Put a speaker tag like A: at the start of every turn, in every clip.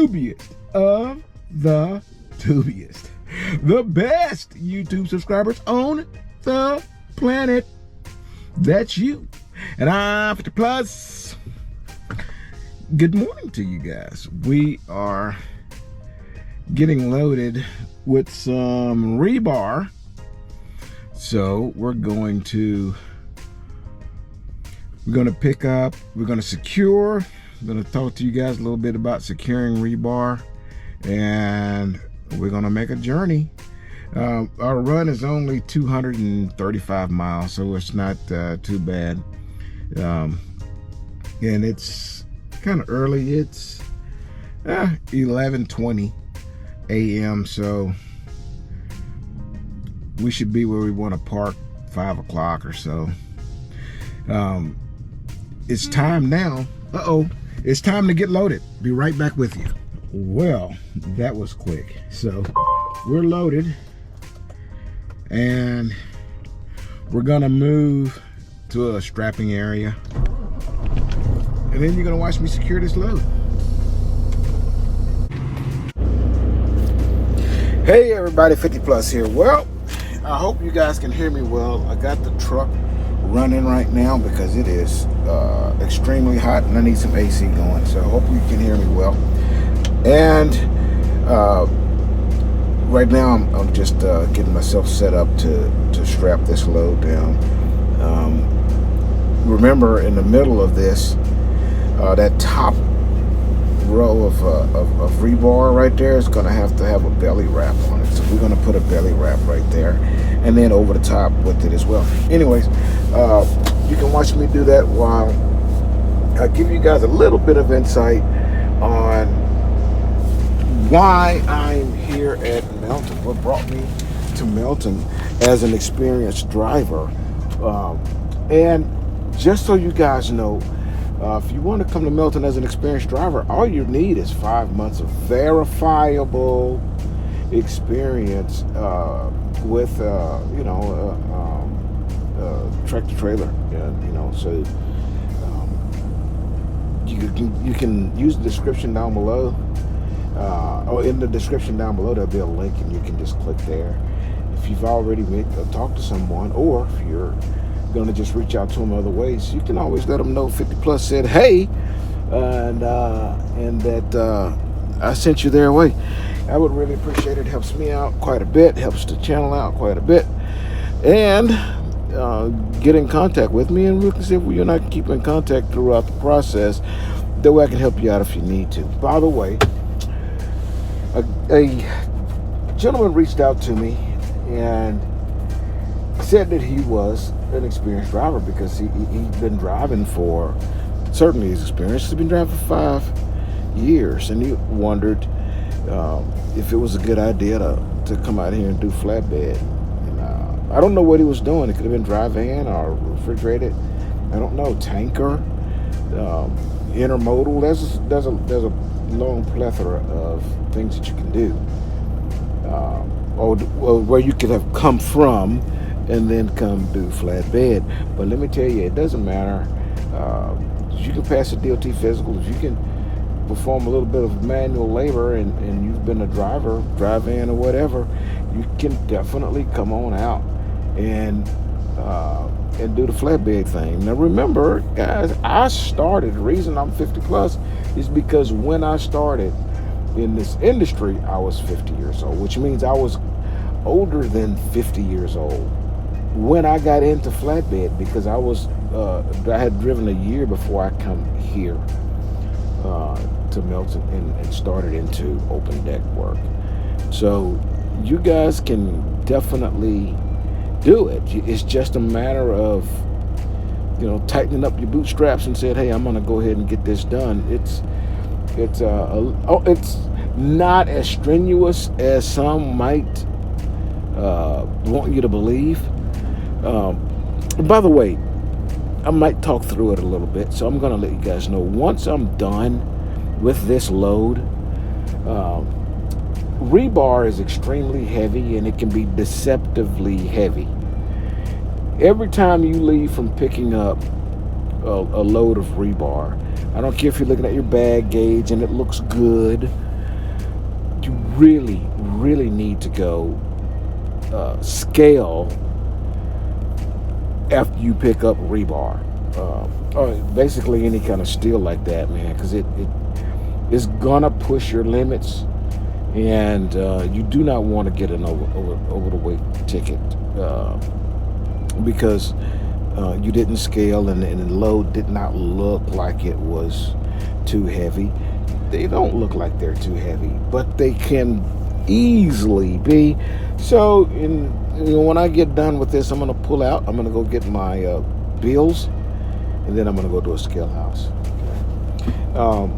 A: dubious of the dubious, the best YouTube subscribers on the planet. That's you. And I'm 50 plus. Good morning to you guys. We are getting loaded with some rebar. So we're going to pick up, we're going to secure. I'm going to talk to you guys a little bit about securing rebar, and we're going to make a journey. Our run is only 235 miles, so it's not too bad. And it's kind of early. It's 11:20 a.m. so we should be where we want to park 5 o'clock or so. It's time now. It's time to get loaded. Be right back with you. Well, that was quick. So we're loaded, and we're gonna move to a strapping area, and then you're gonna watch me secure this load. Hey everybody, 50 plus here. Well, I hope you guys can hear me well. I got the truck running right now because it is extremely hot and I need some AC going, so I hope you can hear me well. And right now I'm just getting myself set up to strap this load down. Remember, in the middle of this, that top row of rebar right there is going to have a belly wrap on it, so we're going to put a belly wrap right there, and then over the top with it as well. Anyways, you can watch me do that while I give you guys a little bit of insight on why I'm here at Melton, what brought me to Melton as an experienced driver. And just so you guys know, if you want to come to Melton as an experienced driver, all you need is 5 months of verifiable experience with tractor trailer, so you can use the description down below, or in the description down below there'll be a link, and you can just click there. If you've already talked to someone, or if you're going to just reach out to them other ways, you can always let them know 50 plus said hey, and that I sent you their way. I would really appreciate it. It helps me out quite a bit, helps the channel out quite a bit. And get in contact with me, and we can see if you and I can keep in contact throughout the process. That way I can help you out if you need to. By the way, a gentleman reached out to me and said that he was an experienced driver because he'd been driving for, certainly he's experienced, he's been driving for 5 years, and he wondered if it was a good idea to come out here and do flatbed. And I don't know what he was doing. It could have been dry van or refrigerated, I don't know, tanker, intermodal. There's a long plethora of things that you can do, or where you could have come from and then come do flatbed. But let me tell you, it doesn't matter. You can pass a DOT physical, if you can perform a little bit of manual labor, and you've been a driver, drive van or whatever, you can definitely come on out and do the flatbed thing. Now remember, guys, the reason I'm 50 plus is because when I started in this industry, I was 50 years old, which means I was older than 50 years old when I got into flatbed, because I had driven a year before I come here to Melton and started into open deck work. So you guys can definitely do it. It's just a matter of tightening up your bootstraps and said, hey, I'm gonna go ahead and get this done. It's not as strenuous as some might want you to believe. By the way, I might talk through it a little bit, so I'm going to let you guys know once I'm done with this load. Rebar is extremely heavy, and it can be deceptively heavy. Every time you leave from picking up a load of rebar, I don't care if you're looking at your bag gauge and it looks good, really need to go scale after you pick up rebar, or basically any kind of steel like that, man, because it is gonna push your limits, and you do not want to get an over the weight ticket, because you didn't scale, and the load did not look like it was too heavy. They don't look like they're too heavy, but they can easily be. So when I get done with this, I'm going to pull out. I'm going to go get my bills, and then I'm going to go to a scale house. Okay.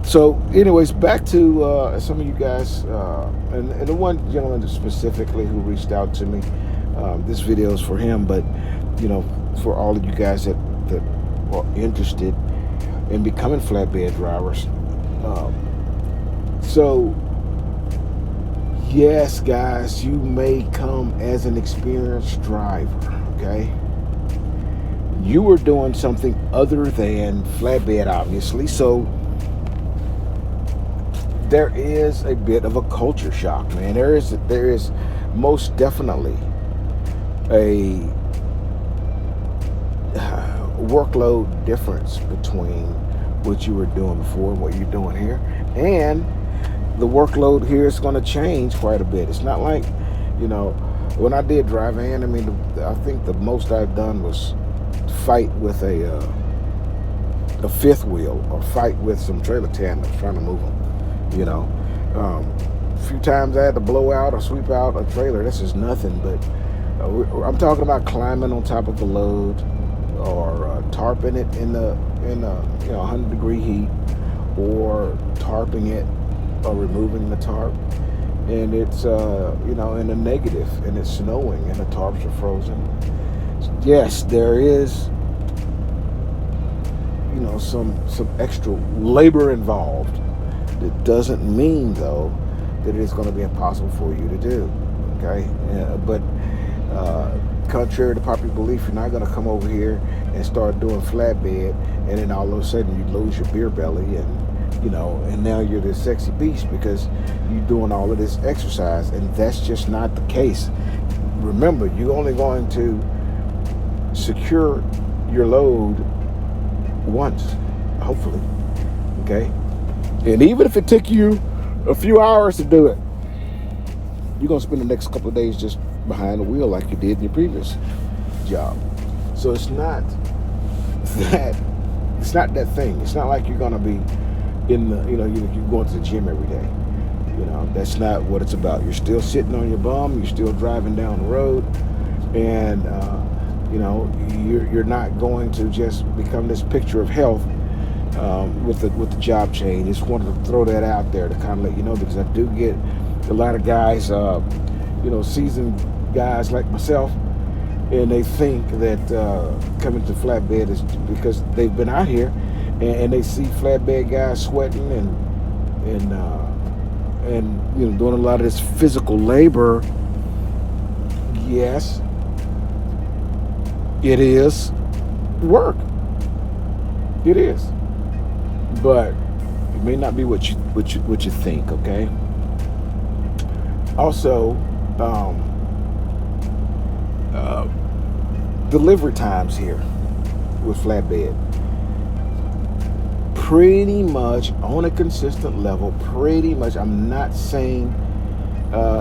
A: So anyways, back to some of you guys, and the one gentleman specifically who reached out to me. This video is for him, but for all of you guys that are interested in becoming flatbed drivers. So yes, guys, you may come as an experienced driver, okay? You were doing something other than flatbed, obviously, so there is a bit of a culture shock, man. There is most definitely a workload difference between what you were doing before and what you're doing here, and the workload here is going to change quite a bit. It's not like, when I did dry van, I think the most I've done was fight with a fifth wheel, or fight with some trailer tandems trying to move them. A few times I had to blow out or sweep out a trailer. This is nothing, but I'm talking about climbing on top of the load, or tarping it in the 100-degree heat, or tarping it, or removing the tarp, and it's in a negative, and it's snowing, and the tarps are frozen. Yes, there is some extra labor involved. It doesn't mean, though, that it's going to be impossible for you to do. Okay, but contrary to popular belief, you're not going to come over here and start doing flatbed, and then all of a sudden you lose your beer belly, and now you're this sexy beast because you're doing all of this exercise, and that's just not the case. Remember, you're only going to secure your load once, hopefully. Okay, and even if it took you a few hours to do it, you're going to spend the next couple of days just behind the wheel like you did in your previous job. So it's not that thing. It's not like you're going to be in the, you're going to the gym every day. That's not what it's about. You're still sitting on your bum. You're still driving down the road, and you're not going to just become this picture of health with the job change. Just wanted to throw that out there to kind of let you know, because I do get a lot of guys, seasoned guys like myself, and they think that coming to flatbed is because they've been out here and they see flatbed guys sweating and doing a lot of this physical labor. Yes, it is work. It is, but it may not be what you think. Okay. Also, delivery times here with flatbed, pretty much on a consistent level. Pretty much, I'm not saying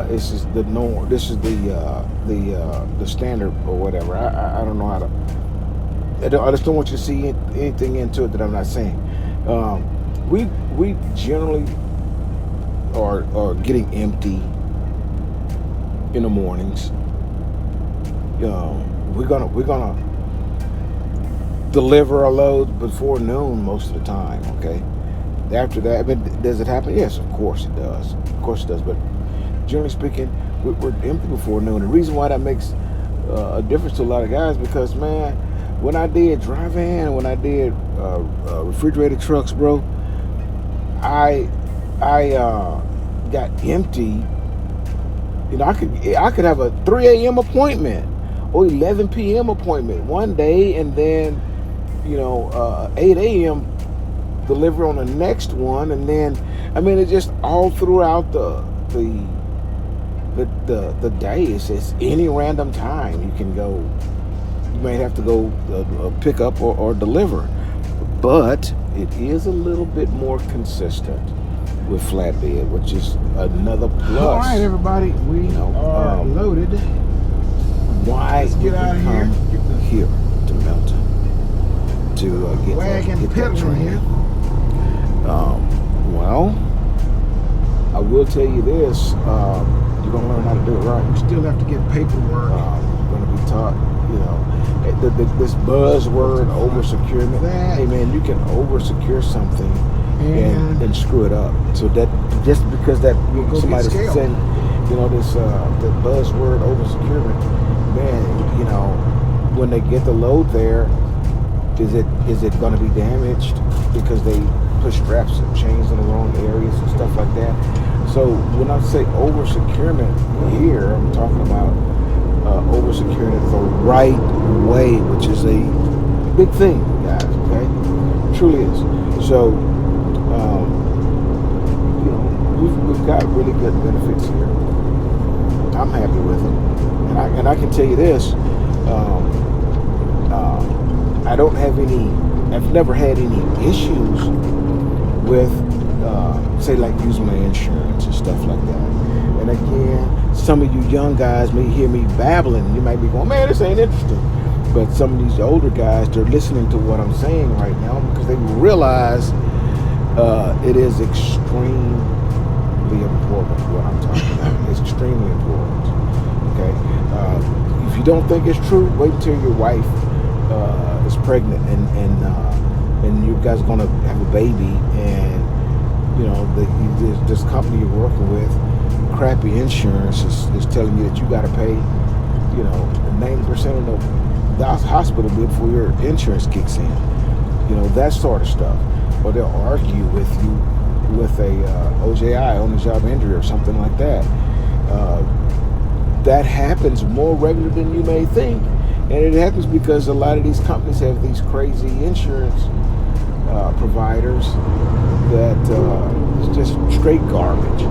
A: this is the norm. This is the standard or whatever. I don't know how to. I just don't want you to see anything into it that I'm not saying. We generally are getting empty in the mornings. We're gonna deliver our loads before noon most of the time. Okay. After that, does it happen? Yes, of course it does. Of course it does. But generally speaking, we're empty before noon. The reason why that makes a difference to a lot of guys, because, man, when I did dry van, when I did refrigerated trucks, bro, I got empty. I could have a 3 a.m. appointment or 11 p.m. appointment one day, and then 8 a.m. deliver on the next one, and then I mean it's just all throughout the day. It's just any random time you can go. You may have to go pick up or deliver, but it is a little bit more consistent with flatbed, which is another plus.
B: All right, everybody, we are loaded.
A: Why
B: let's get out of
A: here to Melton to get
B: wagon
A: that
B: pedaling here.
A: Well, I will tell you this: you're gonna learn how to do it right.
B: You still have to get paperwork.
A: You're gonna be taught, this buzzword over securement. Hey man, you can over secure something and screw it up. So that just because that somebody's saying, this the buzzword over securement, man, when they get the load there, is it going to be damaged because they put straps and chains in the wrong areas and stuff like that? So when I say over securement here, I'm talking about over securing it the right way, which is a big thing, guys. Okay, it truly is. So we've got really good benefits here. I'm happy with them, and I can tell you this: I don't have any. I've never had any issues with, say, like using my insurance and stuff like that. And again, some of you young guys may hear me babbling. You might be going, "Man, this ain't interesting." But some of these older guys, they're listening to what I'm saying right now because they realize it is extremely important what I'm talking about. It's extremely important. Okay, if you don't think it's true, wait until your wife is pregnant and you guys are gonna have a baby, and this company you're working with, crappy insurance is telling you that you got to pay 90% of the hospital bill before your insurance kicks in. That sort of stuff. Or they'll argue with you with a OJI, on the job injury, or something like that. That happens more regular than you may think, and it happens because a lot of these companies have these crazy insurance providers that is just straight garbage.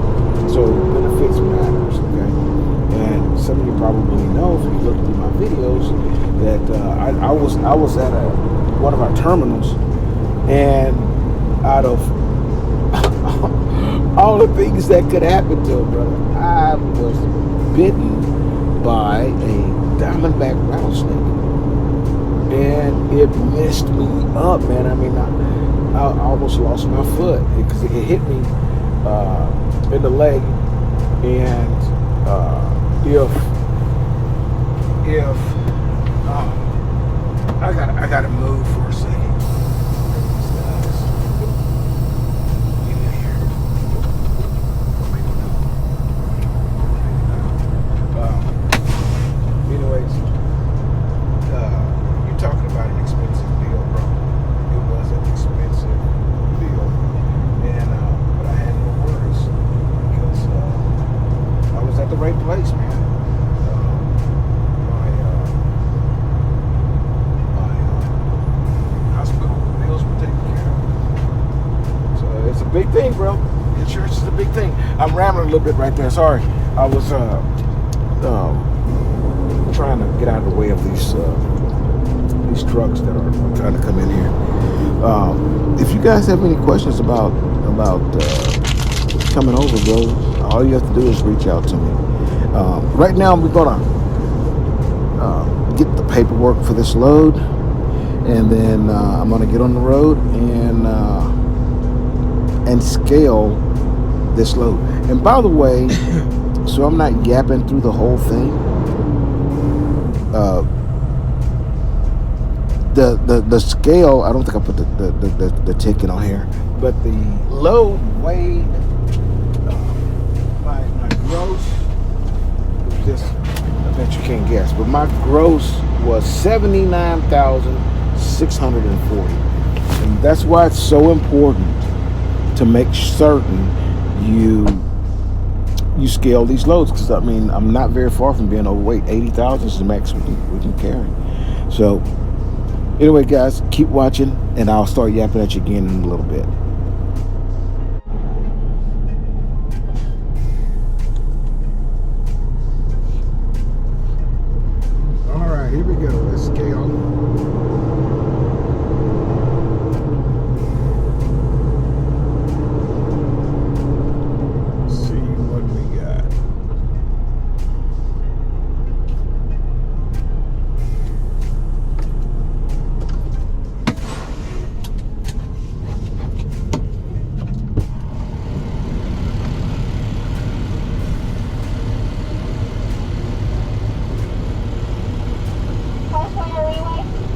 A: So benefits matters, okay? And some of you probably know, if you look through my videos, that I was at one of our terminals, and out of all the things that could happen to a brother, I was bitten by a diamondback rattlesnake, and it messed me up, man. I mean, I almost lost my foot because it hit me in the leg, and if I gotta move for a second. You're talking about an expensive deal, bro. It was an expensive deal, and but I had no worries because I was at the right place, man. My hospital bills were taken care of, so it's a big thing, bro. Insurance is a big thing. I'm rambling a little bit right there. Sorry, I was trying to get out of the way of these trucks that are trying to come in here. If you guys have any questions about coming over, bro, all you have to do is reach out to me. Right now, we're gonna get the paperwork for this load, and then I'm gonna get on the road and scale this load. And by the way, so I'm not yapping through the whole thing. The scale, I don't think I put the ticket on here, but the load weighed my gross was just, I bet you can't guess, but my gross was 79,640, and that's why it's so important to make certain you scale these loads, because I mean, I'm not very far from being overweight. 80,000 is the max we can carry. So Anyway, guys, keep watching, and I'll start yapping at you again in a little bit.
B: All right, here we go. Let's scale.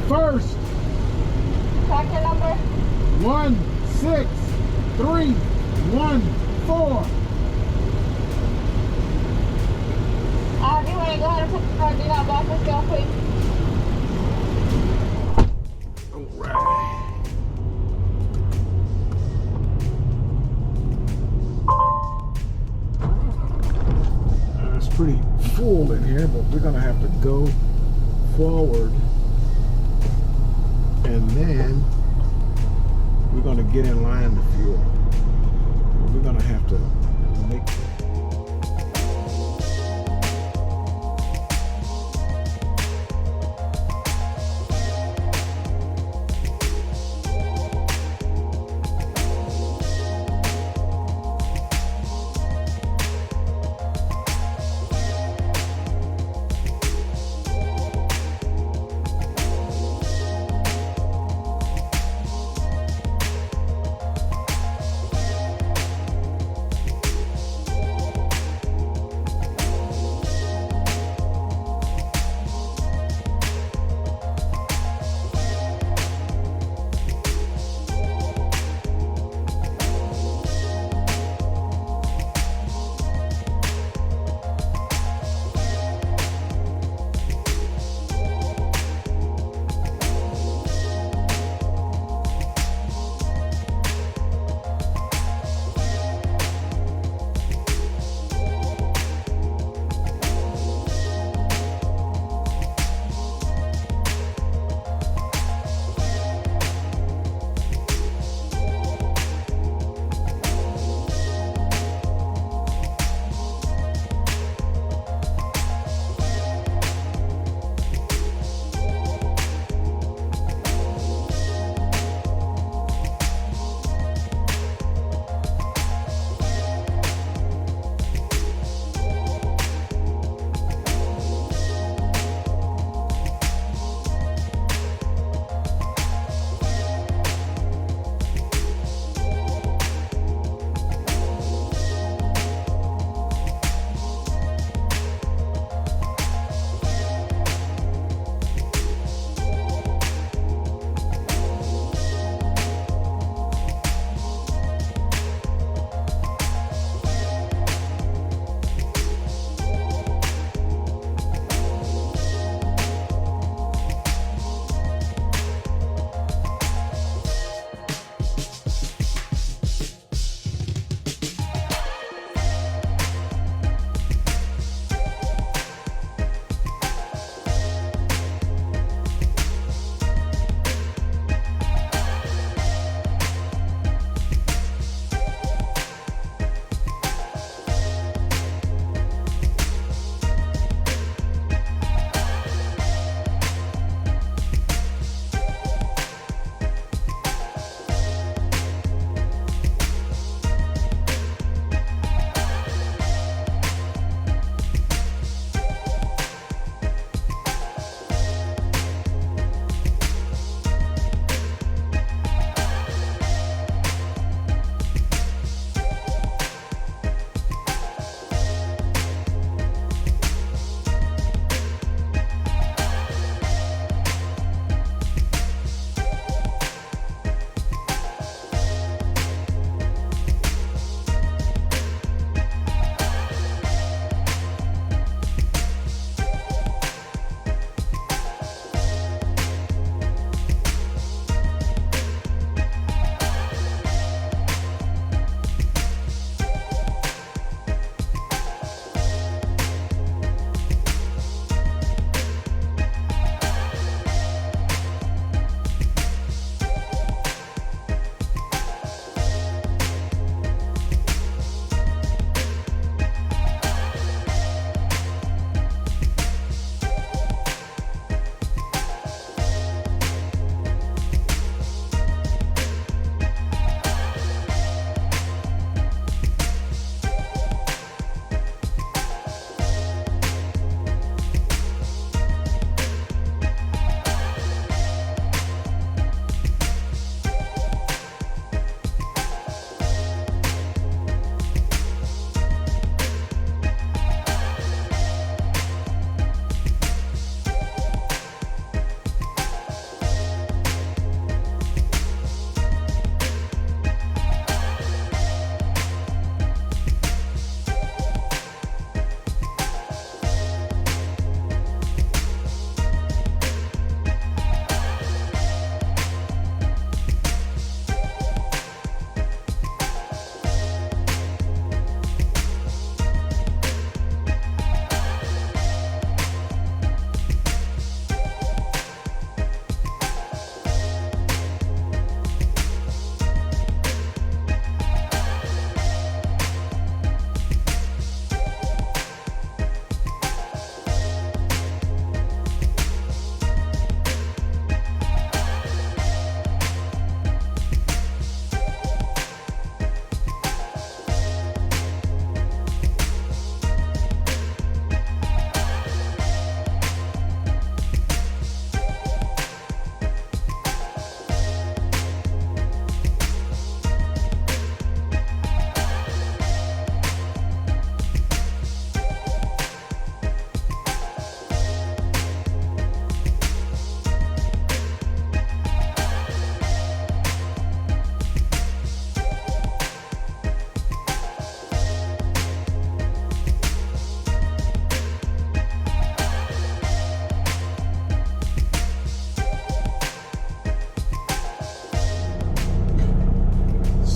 B: First,
C: tractor number
B: 16314.
C: If you want to go ahead and put the car do not block this go, please.
B: All right. It's pretty full in here, but we're gonna have to go forward, and then we're gonna get in line to fuel. We're gonna have to make.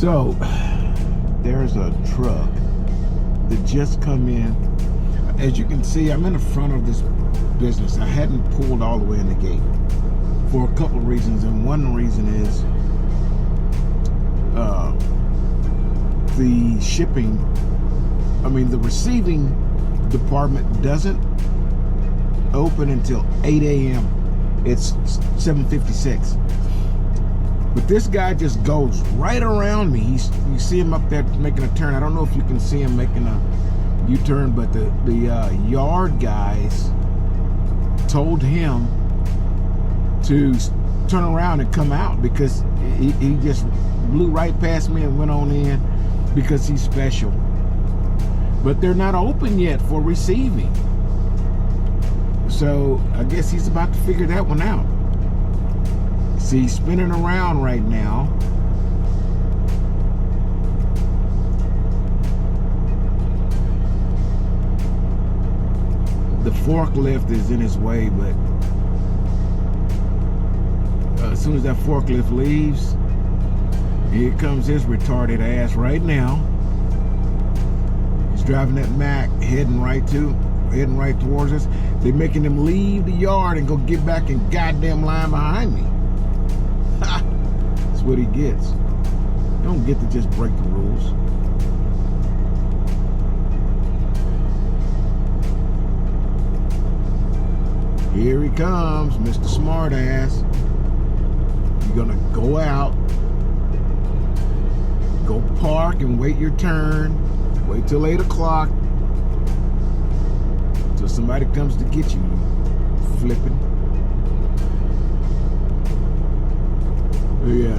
B: So there's a truck that just come in. As you can see, I'm in the front of this business. I hadn't pulled all the way in the gate for a couple of reasons, and one reason is the shipping, the receiving department doesn't open until 8 a.m. It's 7:56. But this guy just goes right around me. You see him up there making a turn. I don't know if you can see him making a U-turn, but the yard guys told him to turn around and come out because he just blew right past me and went on in because he's special. But they're not open yet for receiving. So I guess he's about to figure that one out. See, he's spinning around right now. The forklift is in his way, but as soon as that forklift leaves, here comes his retarded ass right now. He's driving that Mac, heading right towards us. They're making him leave the yard and go get back in goddamn line behind me. That's what he gets. You don't get to just break the rules. Here he comes, Mr. Smartass. You're gonna go out, go park and wait your turn. Wait till 8 o'clock. Till somebody comes to get you. Flipping. Yeah.